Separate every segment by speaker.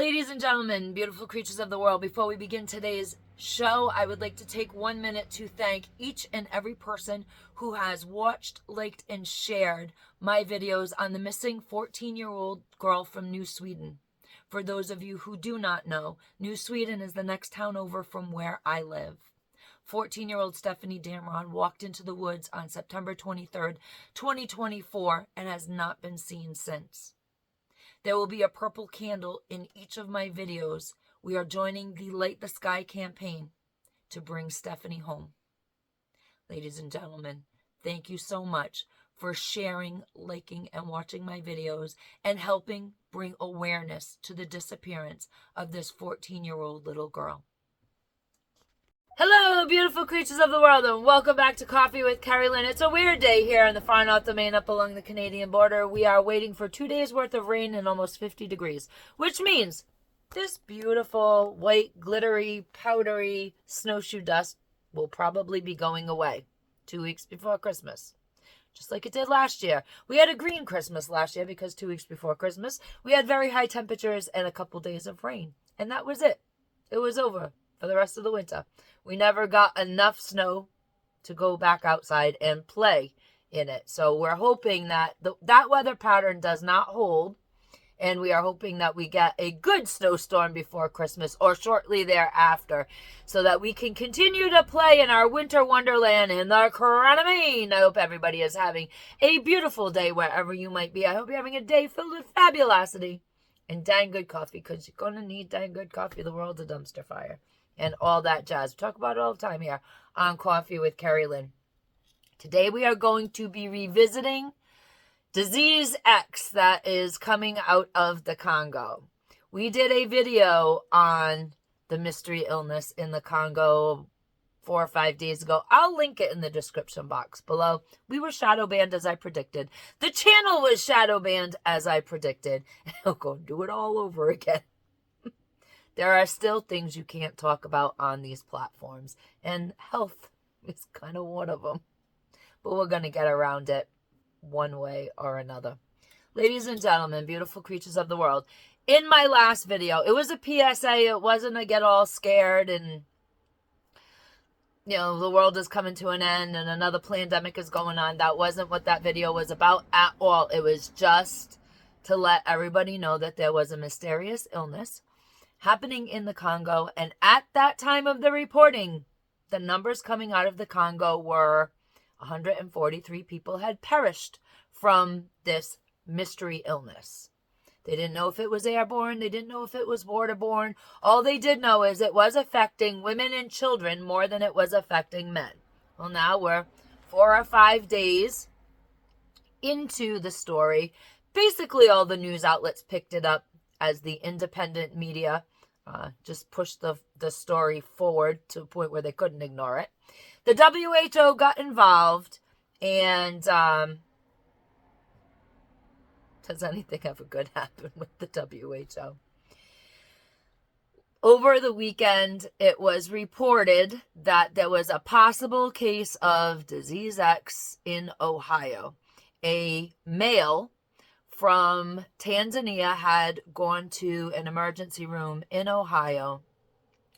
Speaker 1: Ladies and gentlemen, beautiful creatures of the world, before we begin today's show, I would like to take 1 minute to thank each and every person who has watched, liked, and shared my videos on the missing 14-year-old girl from New Sweden. For those of you who do not know, New Sweden is the next town over from where I live. 14-year-old Stephanie Damron walked into the woods on September 23rd, 2024, and has not been seen since. There will be a purple candle in each of my videos. We are joining the Light the Sky campaign to bring Stephanie home. Ladies and gentlemen, thank you so much for sharing, liking, and watching my videos and helping bring awareness to the disappearance of this 14-year-old little girl. Hello, beautiful creatures of the world, and welcome back to Coffee with Kerri-Lynn. It's a weird day here in the far north domain up along the Canadian border. We are waiting for 2 days worth of rain and almost 50 degrees, which means this beautiful, white, glittery, powdery snowshoe dust will probably be going away 2 weeks before Christmas, just like it did last year. We had a green Christmas last year because 2 weeks before Christmas, we had very high temperatures and a couple days of rain, and that was it. It was over for the rest of the winter. We never got enough snow to go back outside and play in it. So we're hoping that that weather pattern does not hold, and we are hoping that we get a good snowstorm before Christmas or shortly thereafter so that we can continue to play in our winter wonderland in the Crown of Maine. I hope everybody is having a beautiful day wherever you might be. I hope you're having a day filled with fabulosity and dang good coffee, because you're going to need dang good coffee. The world's a dumpster fire. And all that jazz. We talk about it all the time here on Coffee with Kerri-Lynn. Today we are going to be revisiting Disease X that is coming out of the Congo. We did a video on the mystery illness in the Congo 4 or 5 days ago. I'll link it in the description box below. We were shadow banned as I predicted. The channel was shadow banned as I predicted. And I'll go do it all over again. There are still things you can't talk about on these platforms, and health is kind of one of them. But we're going to get around it one way or another. Ladies and gentlemen, beautiful creatures of the world, in my last video, it was a PSA. It wasn't a get all scared and, you know, the world is coming to an end and another pandemic is going on. That wasn't what that video was about at all. It was just to let everybody know that there was a mysterious illness happening in the Congo, and at that time of the reporting, the numbers coming out of the Congo were 143 people had perished from this mystery illness. They didn't know if it was airborne. They didn't know if it was waterborne. All they did know is it was affecting women and children more than it was affecting men. Well, now we're 4 or 5 days into the story. Basically, all the news outlets picked it up as the independent media just pushed the story forward to a point where they couldn't ignore it. The WHO got involved, and does anything ever good happen with the WHO? Over the weekend, it was reported that there was a possible case of Disease X in Ohio. A male from Tanzania had gone to an emergency room in Ohio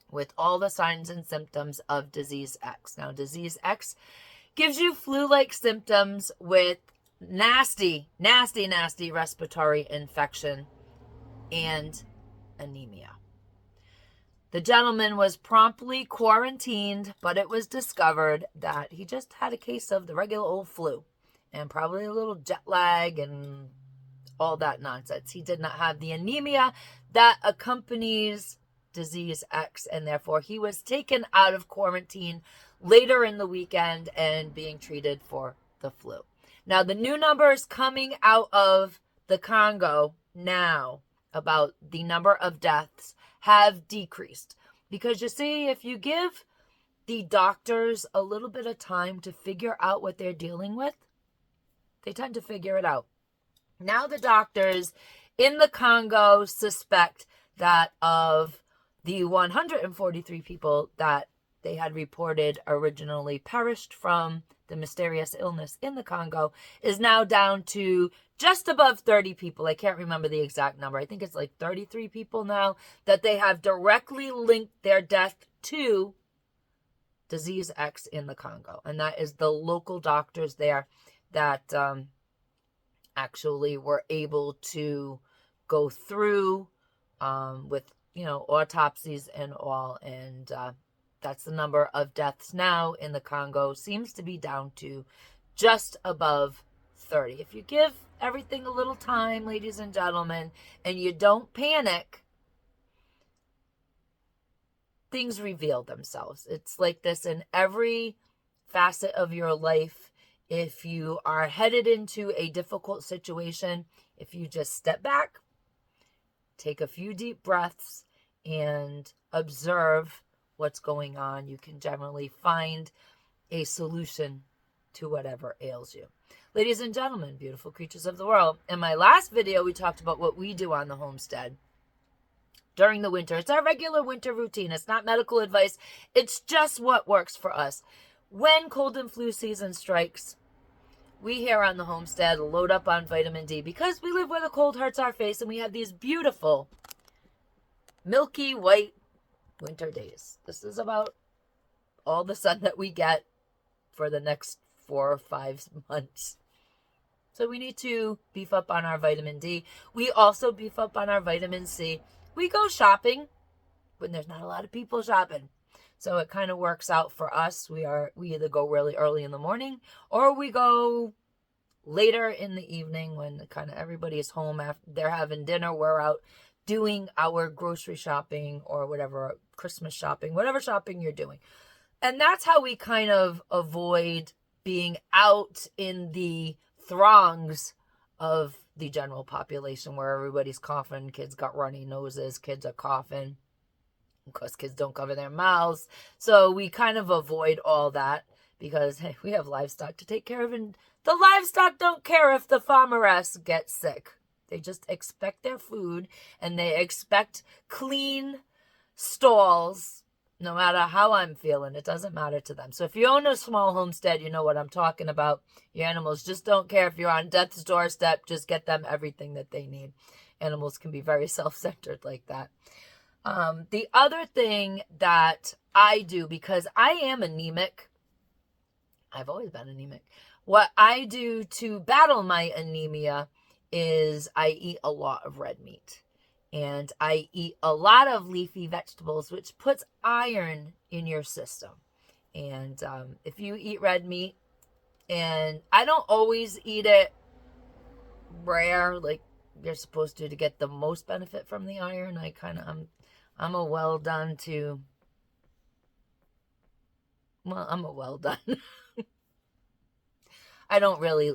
Speaker 1: with all the signs and symptoms of Disease X. Now, Disease X gives you flu-like symptoms with nasty, nasty, nasty respiratory infection and anemia. The gentleman was promptly quarantined, but it was discovered that he just had a case of the regular old flu and probably a little jet lag and all that nonsense. He did not have the anemia that accompanies Disease X, and therefore he was taken out of quarantine later in the weekend and being treated for the flu. Now, the new numbers coming out of the Congo now about the number of deaths have decreased. Because you see, if you give the doctors a little bit of time to figure out what they're dealing with, they tend to figure it out. Now the doctors in the Congo suspect that of the 143 people that they had reported originally perished from the mysterious illness in the Congo, is now down to just above 30 people. I can't remember the exact number. I think it's like 33 people now that they have directly linked their death to disease X in the Congo. And that is the local doctors there that actually were able to go through with, autopsies and all. And that's the number of deaths now in the Congo. Seems to be down to just above 30. If you give everything a little time, ladies and gentlemen, and you don't panic, things reveal themselves. It's like this in every facet of your life. If you are headed into a difficult situation, if you just step back, take a few deep breaths, and observe what's going on, you can generally find a solution to whatever ails you. Ladies and gentlemen, beautiful creatures of the world, in my last video, we talked about what we do on the homestead during the winter. It's our regular winter routine. It's not medical advice. It's just what works for us. When cold and flu season strikes, we here on the homestead load up on vitamin D because we live where the cold hurts our face, and we have these beautiful milky white winter days. This is about all the sun that we get for the next 4 or 5 months. So we need to beef up on our vitamin D. We also beef up on our vitamin C. We go shopping when there's not a lot of people shopping. So it kind of works out for us. We either go really early in the morning or we go later in the evening when kind of everybody is home after they're having dinner. We're out doing our grocery shopping or whatever, Christmas shopping, whatever shopping you're doing. And that's how we kind of avoid being out in the throngs of the general population where everybody's coughing, kids got runny noses, kids are coughing. Of course, kids don't cover their mouths. So we kind of avoid all that because, hey, we have livestock to take care of, and the livestock don't care if the farmeress gets sick. They just expect their food, and they expect clean stalls. No matter how I'm feeling, it doesn't matter to them. So if you own a small homestead, you know what I'm talking about. Your animals just don't care if you're on death's doorstep. Just get them everything that they need. Animals can be very self-centered like that. The other thing that I do, because I am anemic, I've always been anemic. What I do to battle my anemia is I eat a lot of red meat. And I eat a lot of leafy vegetables, which puts iron in your system. And if you eat red meat, and I don't always eat it rare, like you're supposed to get the most benefit from the iron. I'm a well done. I don't really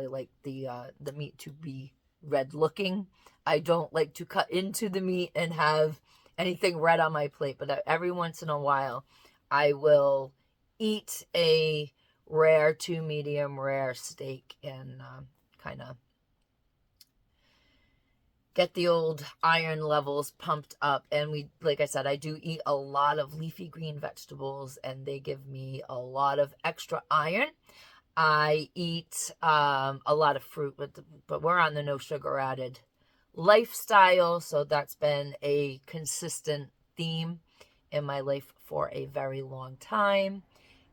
Speaker 1: like the meat to be red looking. I don't like to cut into the meat and have anything red on my plate, but every once in a while I will eat a rare to medium rare steak and kind of get the old iron levels pumped up. And like I said, I do eat a lot of leafy green vegetables, and they give me a lot of extra iron. I eat a lot of fruit, but we're on the no sugar added lifestyle, so that's been a consistent theme in my life for a very long time.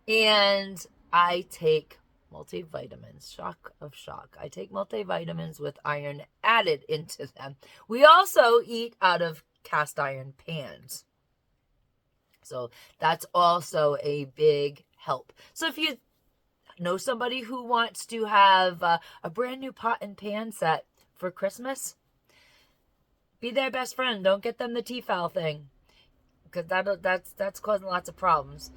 Speaker 1: And I take multivitamins. Shock of shock. I take multivitamins with iron added into them. We also eat out of cast iron pans, so that's also a big help. So if you know somebody who wants to have a brand new pot and pan set for Christmas, be their best friend. Don't get them the Tefal thing, because that's causing lots of problems.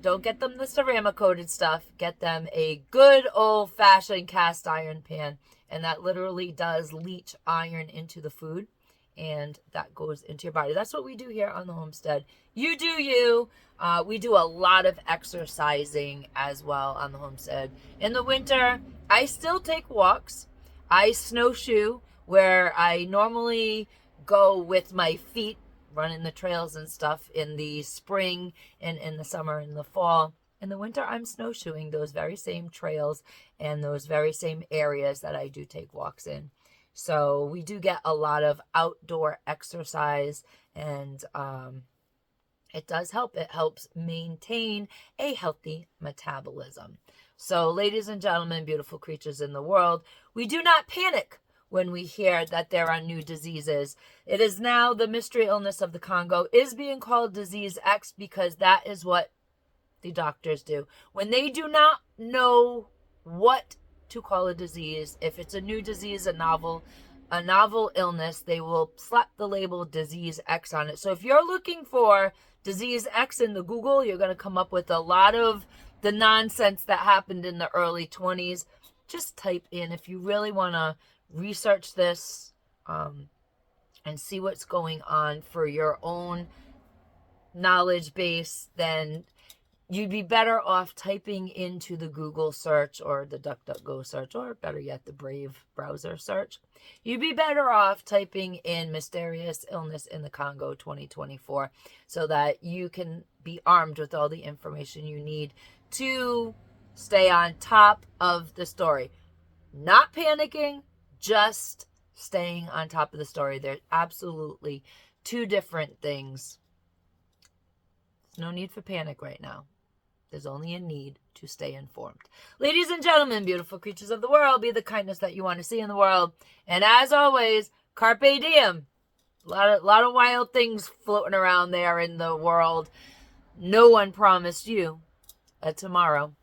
Speaker 1: Don't get them the ceramic coated stuff. Get them a good old fashioned cast iron pan, and that literally does leach iron into the food, and that goes into your body. That's what we do here on the homestead. You do you. We do a lot of exercising as well on the homestead. In the winter, I still take walks. I snowshoe, where I normally go with my feet, running the trails and stuff in the spring and in the summer and the fall. In the winter, I'm snowshoeing those very same trails and those very same areas that I do take walks in. So we do get a lot of outdoor exercise, and it does help. It helps maintain a healthy metabolism. So, ladies and gentlemen, beautiful creatures in the world, we do not panic when we hear that there are new diseases. It is now the mystery illness of the Congo is being called disease X because that is what the doctors do. When they do not know what to call a disease, if it's a new disease, a novel illness, they will slap the label disease X on it. So if you're looking for disease X in the Google, you're going to come up with a lot of the nonsense that happened in the early 20s. Just type in, if you really want to research this and see what's going on for your own knowledge base, then you'd be better off typing into the Google search or the DuckDuckGo search, or better yet, the Brave browser search. You'd be better off typing in mysterious illness in the Congo 2024 so that you can be armed with all the information you need to stay on top of the story. Not panicking, just staying on top of the story. They're absolutely two different things. There's no need for panic right now. There's only a need to stay informed. Ladies and gentlemen, beautiful creatures of the world, be the kindness that you want to see in the world. And as always, Carpe Diem. A lot of wild things floating around there in the world. No one promised you a tomorrow.